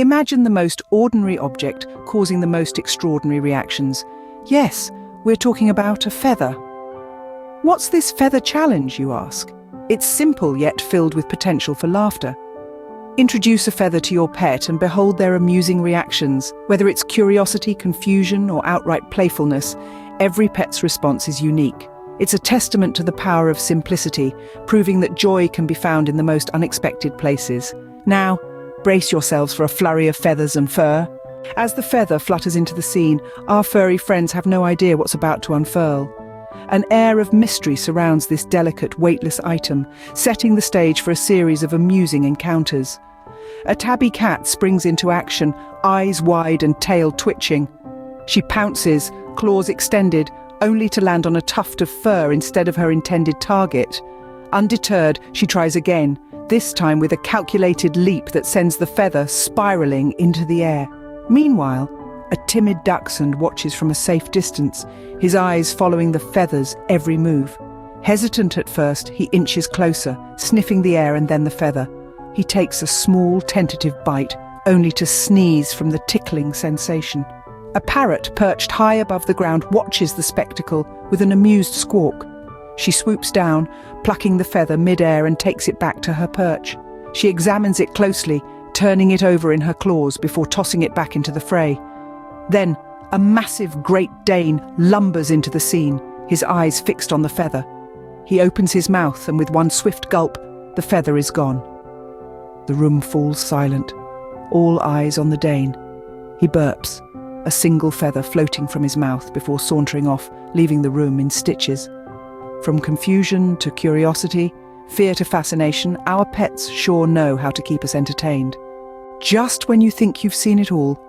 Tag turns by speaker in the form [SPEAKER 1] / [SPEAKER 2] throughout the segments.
[SPEAKER 1] Imagine the most ordinary object causing the most extraordinary reactions. Yes, we're talking about a feather. What's this feather challenge, you ask? It's simple yet filled with potential for laughter. Introduce a feather to your pet and behold their amusing reactions. Whether it's curiosity, confusion, or outright playfulness, every pet's response is unique. It's a testament to the power of simplicity, proving that joy can be found in the most unexpected places. Now, brace yourselves for a flurry of feathers and fur. As the feather flutters into the scene, our furry friends have no idea what's about to unfurl. An air of mystery surrounds this delicate, weightless item, setting the stage for a series of amusing encounters. A tabby cat springs into action, eyes wide and tail twitching. She pounces, claws extended, only to land on a tuft of fur instead of her intended target. Undeterred, she tries again, this time with a calculated leap that sends the feather spiraling into the air. Meanwhile, a timid dachshund watches from a safe distance, his eyes following the feather's every move. Hesitant at first, he inches closer, sniffing the air and then the feather. He takes a small, tentative bite, only to sneeze from the tickling sensation. A parrot perched high above the ground watches the spectacle with an amused squawk. She swoops down, plucking the feather mid-air and takes it back to her perch. She examines it closely, turning it over in her claws before tossing it back into the fray. Then, a massive Great Dane lumbers into the scene, his eyes fixed on the feather. He opens his mouth and with one swift gulp, the feather is gone. The room falls silent, all eyes on the Dane. He burps, a single feather floating from his mouth before sauntering off, leaving the room in stitches. From confusion to curiosity, fear to fascination, our pets sure know how to keep us entertained. Just when you think you've seen it all,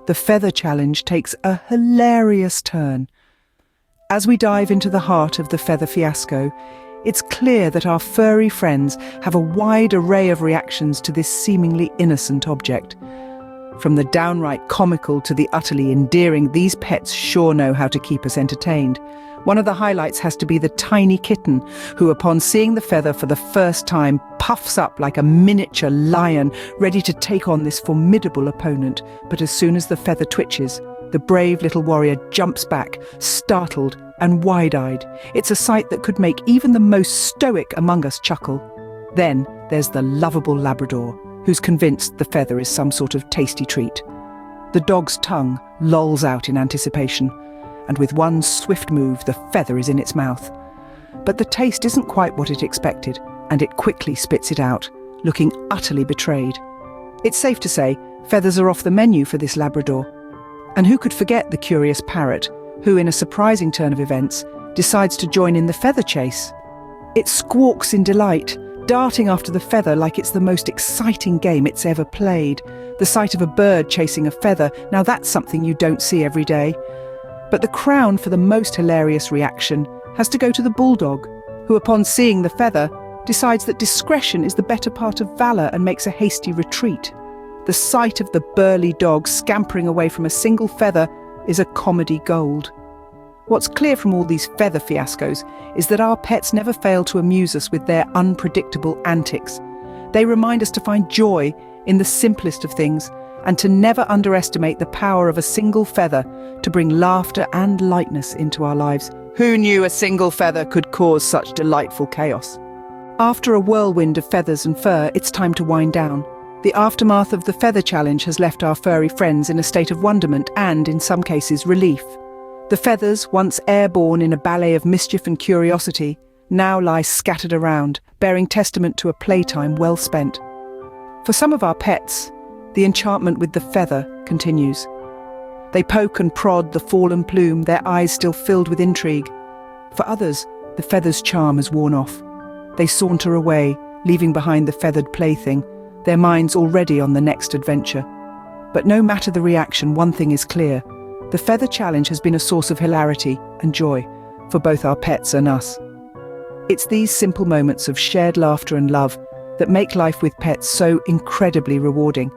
[SPEAKER 1] the feather challenge takes a hilarious turn. As we dive into the heart of the feather fiasco, it's clear that our furry friends have a wide array of reactions to this seemingly innocent object. From the downright comical to the utterly endearing, these pets sure know how to keep us entertained. One of the highlights has to be the tiny kitten, who upon seeing the feather for the first time puffs up like a miniature lion, ready to take on this formidable opponent. But as soon as the feather twitches, the brave little warrior jumps back, startled and wide-eyed. It's a sight that could make even the most stoic among us chuckle. Then there's the lovable Labrador, who's convinced the feather is some sort of tasty treat. The dog's tongue lolls out in anticipation, and with one swift move, the feather is in its mouth. But the taste isn't quite what it expected, and it quickly spits it out, looking utterly betrayed. It's safe to say, feathers are off the menu for this Labrador. And who could forget the curious parrot, who, in a surprising turn of events, decides to join in the feather chase. It squawks in delight, darting after the feather like it's the most exciting game it's ever played. The sight of a bird chasing a feather, now that's something you don't see every day. But the crown for the most hilarious reaction has to go to the bulldog, who upon seeing the feather, decides that discretion is the better part of valor and makes a hasty retreat. The sight of the burly dog scampering away from a single feather is a comedy gold. What's clear from all these feather fiascos is that our pets never fail to amuse us with their unpredictable antics. They remind us to find joy in the simplest of things and to never underestimate the power of a single feather to bring laughter and lightness into our lives. Who knew a single feather could cause such delightful chaos? After a whirlwind of feathers and fur, it's time to wind down. The aftermath of the feather challenge has left our furry friends in a state of wonderment and, in some cases, relief. The feathers, once airborne in a ballet of mischief and curiosity, now lie scattered around, bearing testament to a playtime well spent. For some of our pets, the enchantment with the feather continues. They poke and prod the fallen plume, their eyes still filled with intrigue. For others, the feather's charm has worn off. They saunter away, leaving behind the feathered plaything, their minds already on the next adventure. But no matter the reaction, one thing is clear. The feather challenge has been a source of hilarity and joy for both our pets and us. It's these simple moments of shared laughter and love that make life with pets so incredibly rewarding.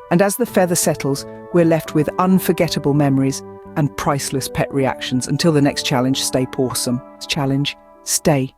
[SPEAKER 1] And as the feather settles, we're left with unforgettable memories and priceless pet reactions. Until the next challenge, stay pawsome. Challenge, stay